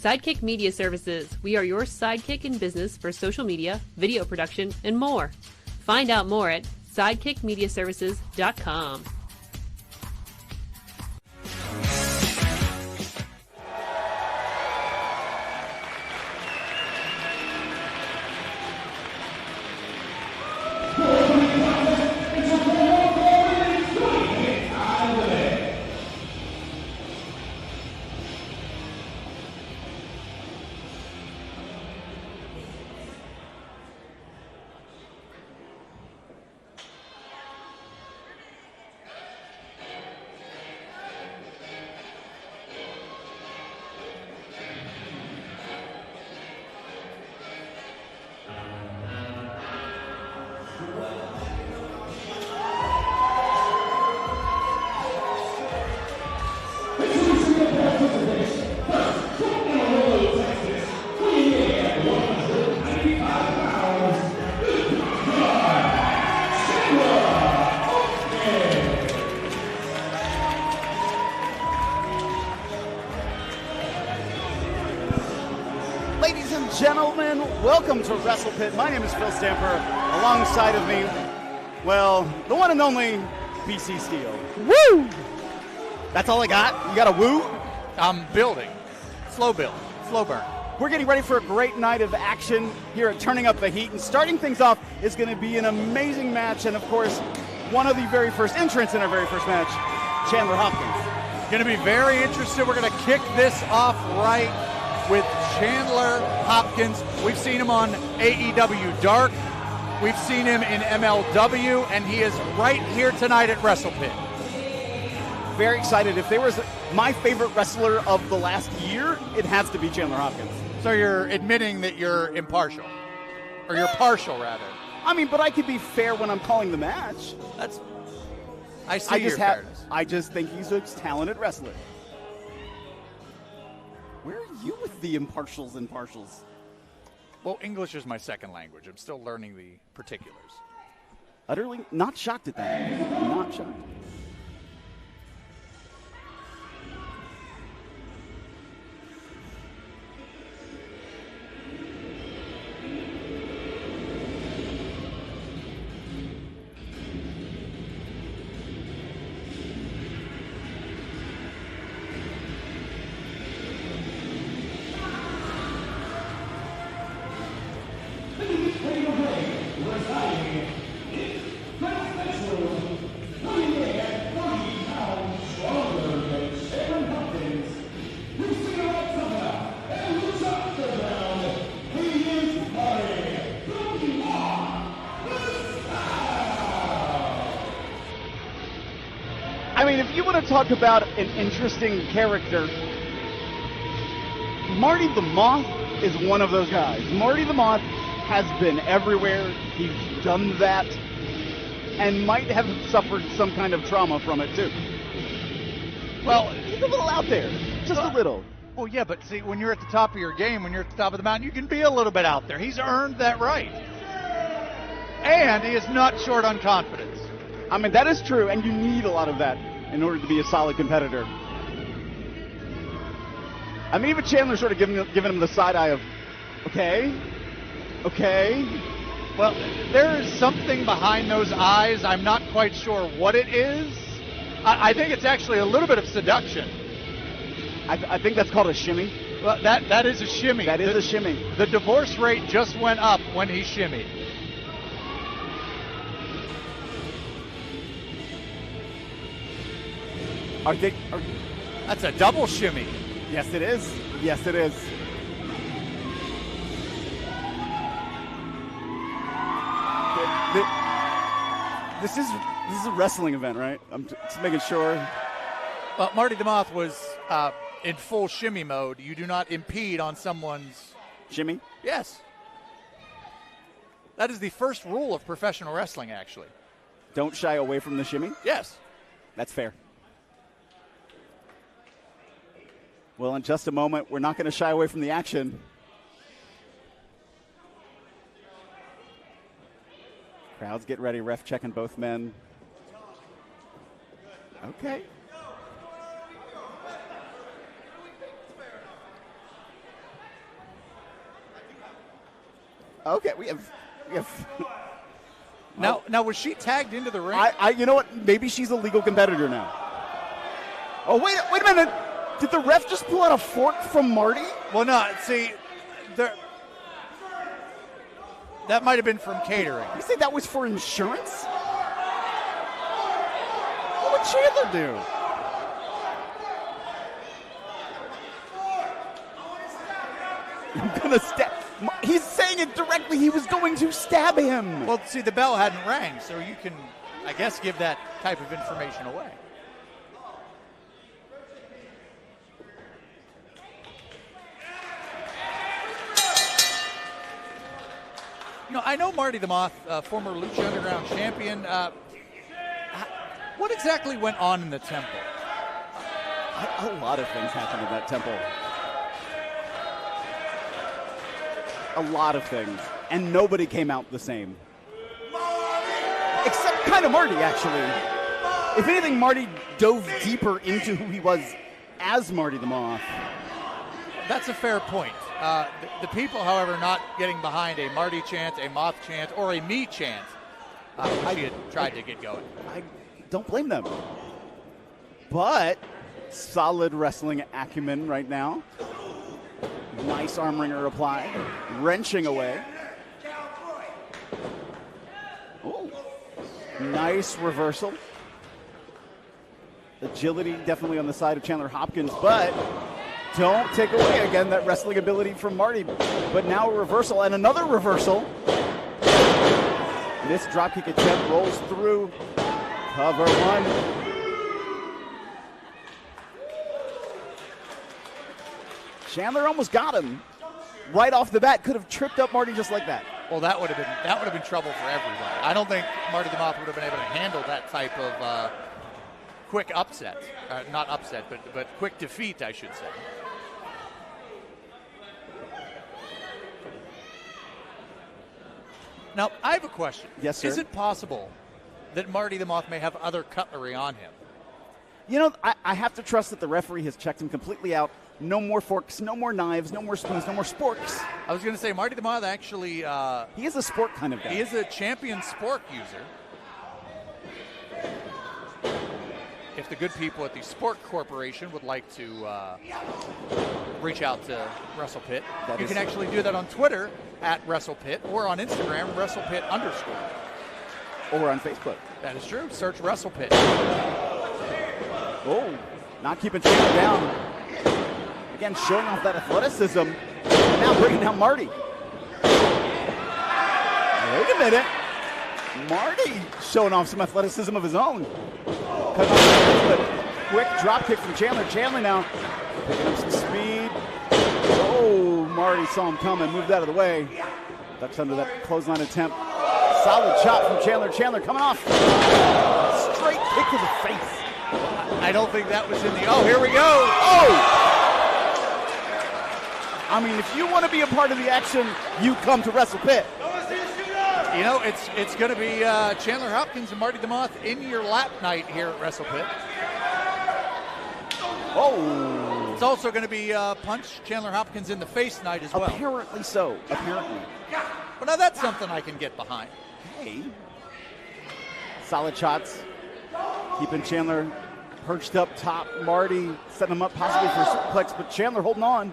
Sidekick Media Services. We are your sidekick in business for social media, video production, and more. Find out more at sidekickmediaservices.com. Gentlemen, welcome to Wrestle Pit. My name is Phil Stamper. Alongside of me, well, the one and only BC Steel. Woo! That's all I got? You got a woo? I'm building. Slow build. Slow burn. We're getting ready for a great night of action here at Turning Up the Heat. And starting things off is going to be an amazing match. And, of course, one of the very first entrants in our very first match, Chandler Hopkins. Going to be very interested. We're going to kick this off right with Chandler Hopkins. We've seen him on AEW Dark. We've seen him in MLW, and he is right here tonight at Wrestle Pit. Very excited. If there was my favorite wrestler of the last year, it has to be Chandler Hopkins. So you're admitting that you're impartial, or you're partial, rather. I mean, but I could be fair when I'm calling the match. I see your fairness. I just think he's a talented wrestler. Where are you with the impartials and partials? Well, English is my second language. I'm still learning the particulars. Utterly not shocked at that. Not shocked. Talk about an interesting character. Marty the Moth is one of those guys. Marty the Moth has been everywhere. He's done that and might have suffered some kind of trauma from it too. Well, he's a little out there. Just a little. Well, yeah, but see, when you're at the top of your game, when you're at the top of the mountain, you can be a little bit out there. He's earned that right. And he is not short on confidence. I mean, that is true, and you need a lot of that in order to be a solid competitor. I mean, even Chandler sort of giving him the side eye of, okay. Well, there is something behind those eyes. I'm not quite sure what it is. I think it's actually a little bit of seduction. I think that's called a shimmy. Well, that is a shimmy. That is a shimmy. The divorce rate just went up when he shimmied. That's a double shimmy. Yes, it is. Yes, it is. This is a wrestling event, right? I'm just making sure. Well, Marty the Moth was in full shimmy mode. You do not impede on someone's shimmy. Yes. That is the first rule of professional wrestling, actually. Don't shy away from the shimmy? Yes. That's fair. Well, in just a moment, we're not going to shy away from the action. Crowds get ready. Ref checking both men. Okay. Okay, we have. Now, was she tagged into the ring? You know what? Maybe she's a legal competitor now. Oh, wait a minute. Did the ref just pull out a fork from Marty? Well, no. See, that might have been from catering. You say that was for insurance? What would Chandler do? I'm gonna stab. He's saying it directly. He was going to stab him. Well, see, the bell hadn't rang, so you can, I guess, give that type of information away. I know Marty the Moth, former Lucha Underground champion. What exactly went on in the temple? A lot of things happened in that temple. A lot of things. And nobody came out the same. Except kind of Marty, actually. If anything, Marty dove deeper into who he was as Marty the Moth. That's a fair point. The people, however, not getting behind a Marty chant, a Moth chant, or a me chant, which he had tried to get going. I don't blame them. But solid wrestling acumen right now. Nice arm wringer applied. Wrenching away. Oh, nice reversal. Agility definitely on the side of Chandler Hopkins, but don't take away again that wrestling ability from Marty. But now a reversal and another reversal. This dropkick attempt rolls through. Cover one. Chandler almost got him right off the bat. Could have tripped up Marty just like that. Well, that would have been trouble for everybody. I don't think Marty the Moth would have been able to handle that type of quick upset. Not upset, but quick defeat, I should say. Now, I have a question. Yes, sir. Is it possible that Marty the Moth may have other cutlery on him? You know, I have to trust that the referee has checked him completely out. No more forks, no more knives, no more spoons, no more sporks. I was going to say, Marty the Moth actually... he is a sport kind of guy. He is a champion spork user. If the good people at the Sport Corporation would like to reach out to WrestlePit, you can actually do that on Twitter at WrestlePit or on Instagram, WrestlePit_. Or on Facebook. That is true. Search WrestlePit. Oh, not keeping Chandler down. Again, showing off that athleticism. And now bringing down Marty. Wait a minute. Marty showing off some athleticism of his own. Quick drop kick from Chandler. Chandler now picking up some speed. Oh, Marty saw him coming, moved out of the way. Ducks under that clothesline attempt. Solid chop from Chandler. Chandler coming off. Straight kick to the face. I don't think that was in the... Oh, here we go. Oh! I mean, if you want to be a part of the action, you come to WrestlePit. You know, it's going to be Chandler Hopkins and Marty the Moth in your lap night here at WrestlePit. Oh! It's also going to be punch Chandler Hopkins in the face night as well. Apparently so. Apparently. But now that's something I can get behind. Hey. Solid shots. Keeping Chandler perched up top. Marty setting him up possibly for a suplex, but Chandler holding on.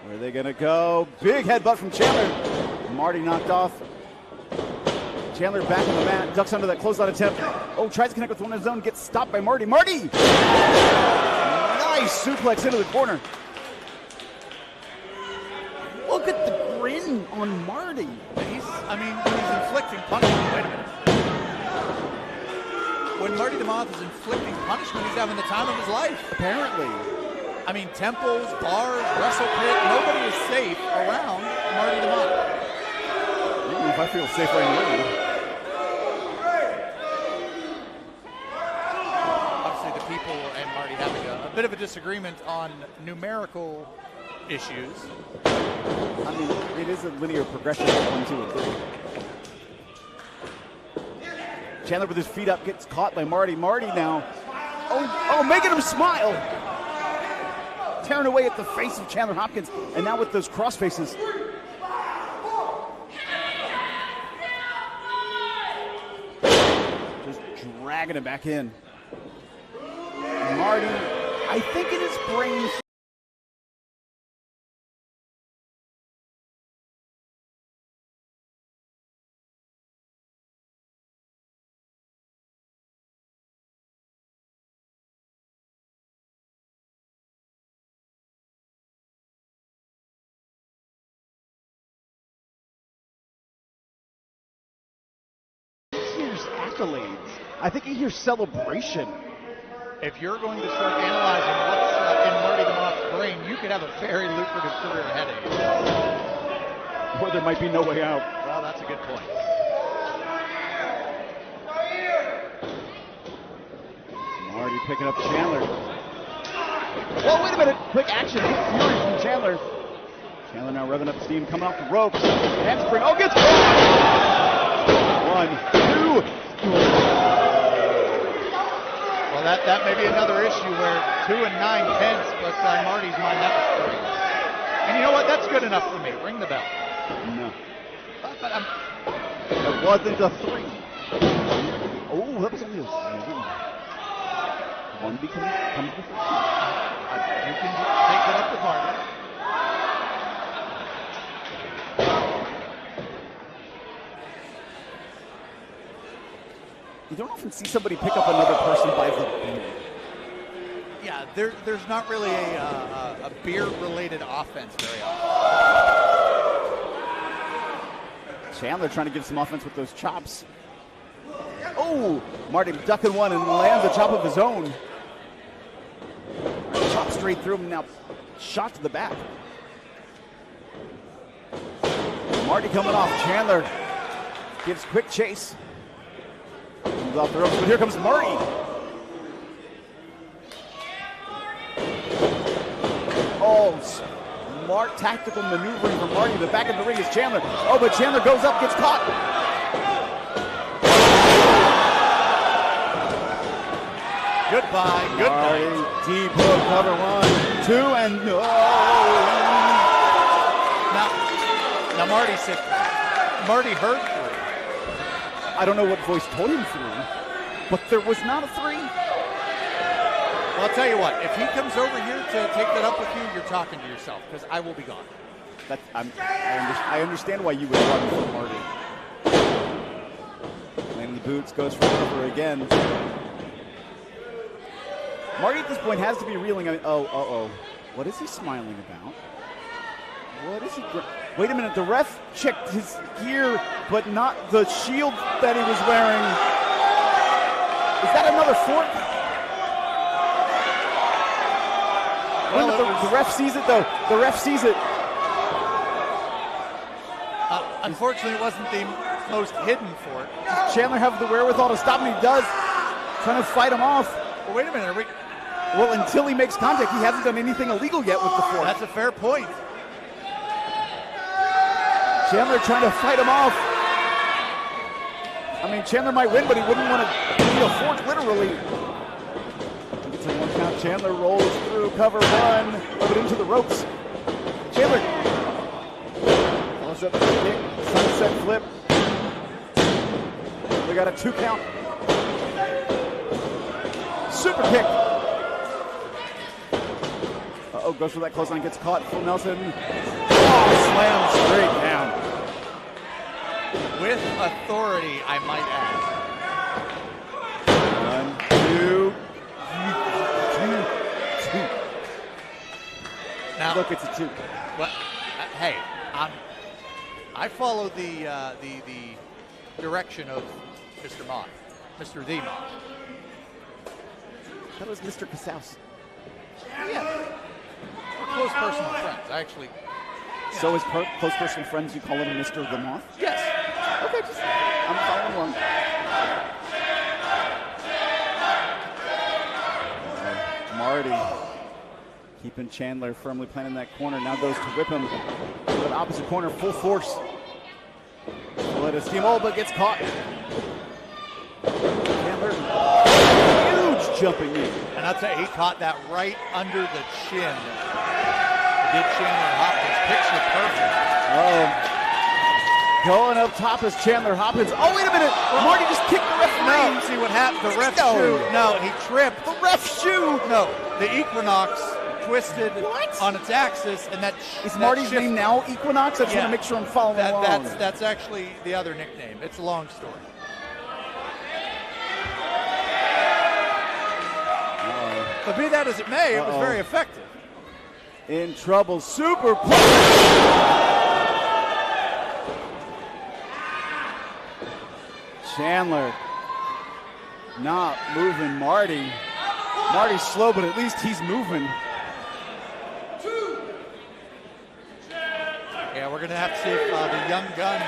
Where are they going to go? Big headbutt from Chandler. Marty knocked off. Chandler back on the mat. Ducks under that clothesline attempt. Oh, tries to connect with one of his own. Gets stopped by Marty. Marty! Nice suplex into the corner. Look at the grin on Marty. He's inflicting punishment. Wait a minute. When Marty the Moth is inflicting punishment, he's having the time of his life. Apparently. I mean, temples, bars, WrestlePit, nobody is safe around Marty the Moth. I don't know if I feel safe right now. Obviously, the people and Marty having a bit of a disagreement on numerical issues. I mean, it is a linear progression of 1, 2, and 3. Chandler with his feet up gets caught by Marty. Marty now. Oh, making him smile. tearing away at the face of Chandler Hopkins. And now with those cross faces. Just dragging it back in. Marty, I think in his brain. Accolades. I think he hears celebration. If you're going to start analyzing what's in Marty the Moth's brain, you could have a very lucrative career ahead of you. Or there might be no way out. Well, that's a good point. Marty picking up Chandler. Whoa, wait a minute. Quick action. Quick fury from Chandler. Chandler now revving up steam, coming off the ropes. Handspring. Oh, gets caught. 1, 2. Well, that may be another issue where 2 and 9/10, but on Marty's mind, that was 3. And you know what? That's good enough for me. Ring the bell. No. But it wasn't a 3. Oh, that was only a 1 comes before 2. You can take it up with Marty. You don't often see somebody pick up another person by the beard. Yeah, there's not really a beard-related offense very often. Chandler trying to get some offense with those chops. Oh, Marty ducking one and lands a chop of his own. Chop straight through him, now shot to the back. Marty coming off, Chandler gives quick chase. Comes off the ropes, but here comes Marty. Oh, smart tactical maneuvering from Marty. The back of the ring is Chandler. Oh, but Chandler goes up, gets caught. Goodbye, good Marty, night. deep hook, cover 1, 2, and no. Now Marty said, Marty heard 3. I don't know what voice told him 3, but there was not a 3. Well, I'll tell you what, if he comes over here to take that up with you, you're talking to yourself, because I will be gone. I understand why you would run for Marty. Landing the boots, goes for cover again. Marty at this point has to be reeling. Oh. What is he smiling about? What is he? Wait a minute, the ref checked his gear, but not the shield that he was wearing. Is that another fork? Well, the ref sees it, though. The ref sees it. Unfortunately, it wasn't the most hidden fork. Does Chandler have the wherewithal to stop him? He does. Trying to fight him off. Well, wait a minute. Well, until he makes contact, he hasn't done anything illegal yet with the fork. That's a fair point. Chandler trying to fight him off. I mean, Chandler might win, but he wouldn't want to eat a fork, literally. Gets a 1 count. Chandler rolls through, cover 1, over into the ropes. Chandler follows up the kick, sunset flip. We got a 2 count. Super kick. Uh-oh, goes for that clothesline, gets caught. Full Nelson. Oh, slam straight down. With authority, I might add. 1, 2. Now, look, it's a 2. Well, hey, I follow the direction of Mr. Moth, Mr. The Moth. That was Mr. Casaus. Yeah. We're close personal friends. I actually. So as close personal friends, you call him Mr. the Moth? Yes. Okay, I'm following along. Marty keeping Chandler firmly planted in that corner. Now goes to whip him to the opposite corner, full force. Let us steam. Oh, but gets caught. Chandler, huge jumping knee. And I'll tell you, he caught that right under the chin. did Chandler Hopkins. Picture perfect. Going up top is Chandler Hopkins. Oh, wait a minute. Marty just kicked the referee. No, see what happened? The ref's shoe. No, he tripped. The ref's shoe. No, the Equinox twisted on its axis, and is Marty's name now Equinox? I just want to make sure I'm following along. That's actually the other nickname. It's a long story. But be that as it may, it was very effective. In trouble, super. Chandler not moving Marty. Marty's slow, but at least he's moving. Yeah, we're going to have to see if the young gun,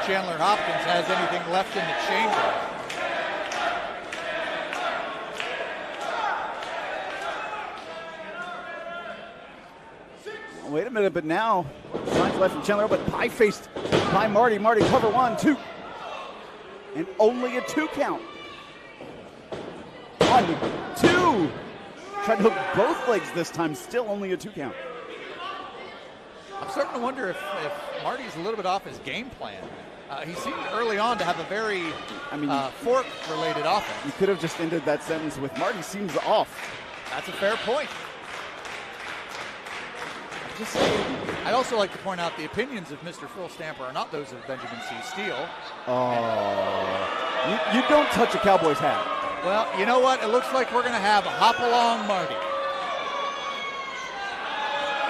Chandler Hopkins, has anything left in the chamber. Wait a minute, but now, signs left from Chandler, but pie-faced by Marty. Marty, cover 1, 2. And only a 2 count. 1, 2. Tried to hook both legs this time, still only a 2 count. I'm starting to wonder if Marty's a little bit off his game plan. He seemed early on to have a very fork-related offense. You could have just ended that sentence with Marty seems off. That's a fair point. I'd also like to point out the opinions of Mr. Phil Stamper are not those of Benjamin C. Steele. Oh, you don't touch a Cowboys hat. Well, you know what? It looks like we're going to have Hop-Along Marty.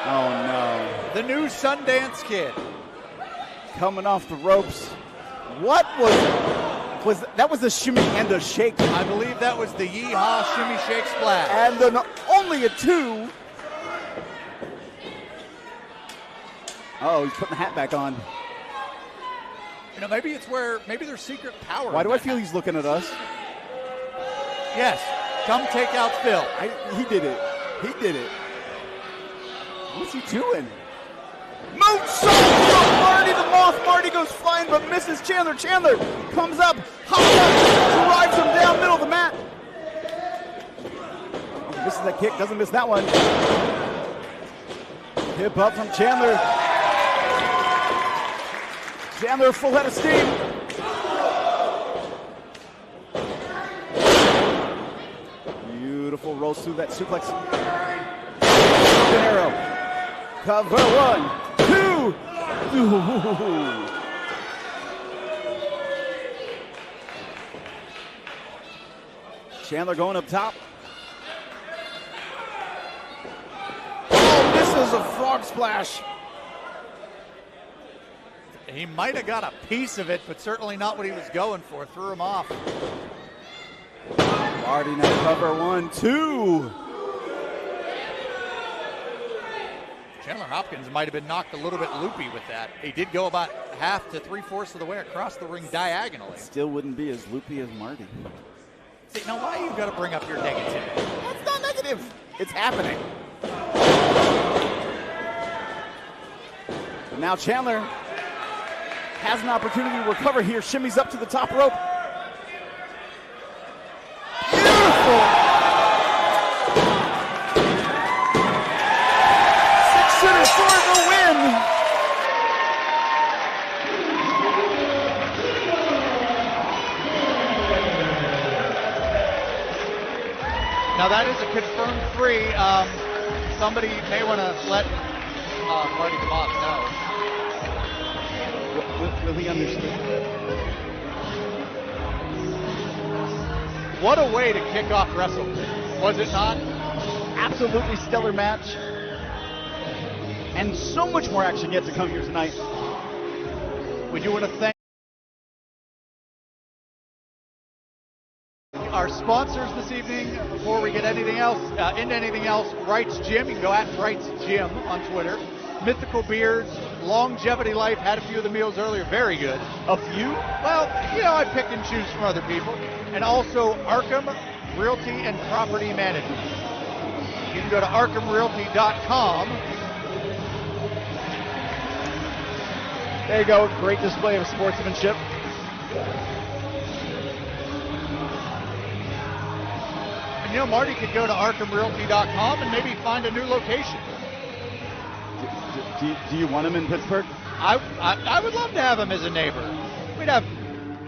Oh, no. The new Sundance Kid. Coming off the ropes. What was that? Was a shimmy and a shake. I believe that was the Yeehaw Shimmy Shake Splash. And then only a 2. Oh, he's putting the hat back on. You know, maybe there's secret power. Why do I feel he's looking at us? Yes. Come take out Phil. He did it. He did it. What's he doing? Moonsault from Marty the Moth. Marty goes flying but misses Chandler. Chandler comes up, hops up, drives him down middle of the mat. Oh, misses that kick, doesn't miss that one. Hip up from Chandler. Chandler full head of steam. Beautiful rolls through that suplex. Arrow. Cover 1, 2. Ooh. Chandler going up top. Oh, this is a frog splash. He might have got a piece of it, but certainly not what he was going for. Threw him off. Marty now cover 1, 2. Chandler Hopkins might have been knocked a little bit loopy with that. He did go about half to 3/4 of the way across the ring diagonally. Still wouldn't be as loopy as Marty. See, now why you got to bring up your negativity? That's not negative. It's happening. But now Chandler has an opportunity to recover here. Shimmies up to the top rope. Beautiful. 6-shooter for the win. Now that is a confirmed 3. Somebody may want to let Marty the Moth know. Will he understand? What a way to kick off Wrestle, was it not? Absolutely stellar match. And so much more action yet to come here tonight. We do want to thank our sponsors this evening. Before we get anything else, into anything else, Wright's Gym. You can go at Wright's Gym on Twitter. Mythical Beards, Longevity Life, had a few of the meals earlier, very good. A few? Well, you know, I pick and choose from other people. And also Arkham Realty and Property Management. You can go to arkhamrealty.com. There you go, great display of sportsmanship. And you know, Marty could go to arkhamrealty.com and maybe find a new location. Do you want him in Pittsburgh? I would love to have him as a neighbor. We'd have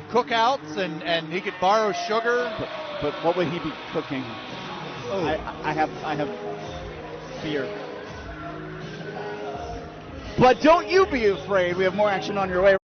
cookouts and he could borrow sugar. But what would he be cooking? Oh. I have fear. But don't you be afraid. We have more action on your way.